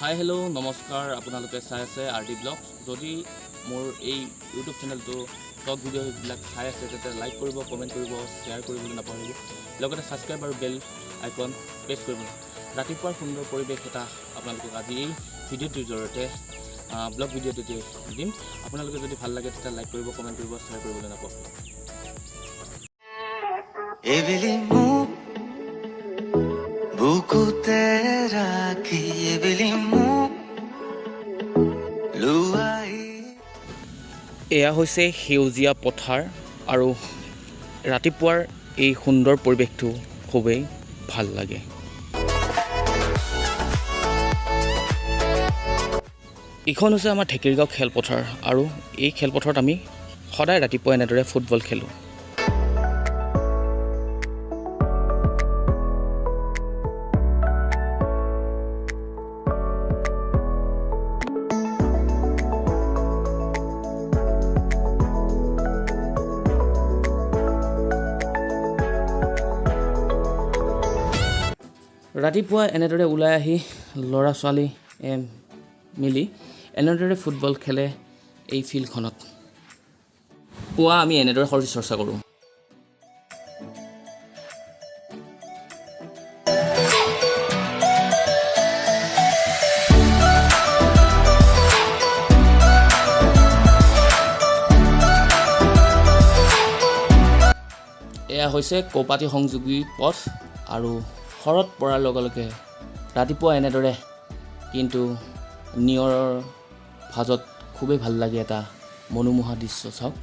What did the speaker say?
hi hello' নমস্কাৰ আপোনালোকে চাই আছে আৰটি ব্লগছ যদি মোৰ এই ইউটিউব চেনেলটো ব্লগ ভিডিঅ'বিলাক চাই আছে তেতিয়া লাইক কৰিব কমেণ্ট কৰিব শ্বেয়াৰ কৰিবলৈ নাপাহৰিব লগতে ছাবস্ক্ৰাইব আৰু বেল আইকন প্ৰেছ কৰিব ৰাতিপুৱাৰ সুন্দৰ পৰিৱেশ এটা আপোনালোকক আজি এই ভিডিঅ'টোৰ জৰিয়তে ব্লগ ভিডিঅ'টোতে দিম আপোনালোকে যদি ভাল লাগে তেতিয়া লাইক কৰিব কমেণ্ট কৰিব শ্বেয়াৰ কৰিবলৈ নাপাহৰিব বুকুতে ৰাখি এয়া হৈছে সেউজীয়া পথাৰ আৰু ৰাতিপুৱাৰ এই সুন্দৰ পৰিৱেশটো খুবেই ভাল লাগে এইখন হৈছে আমাৰ ঢেকিৰগাঁও খেলপথাৰ আৰু এই খেলপথাৰত আমি সদায় ৰাতিপুৱা এনেদৰে ফুটবল খেলোঁ ৰাতিপুৱা এনেদৰে ওলাই আহি ল'ৰা ছোৱালী মিলি এনেদৰে ফুটবল খেলে এই ফিল্ডখনত পুৱা আমি এনেদৰে শৰীৰ চৰ্চা কৰোঁ এয়া হৈছে কৌপাতী সংযোগী পথ আৰু শৰৎ পৰাৰ লগে লগে ৰাতিপুৱা এনেদৰে কিন্তু নিয়ৰৰ ভাজত খুবেই ভাল লাগে এটা মনোমোহা দৃশ্য চাওক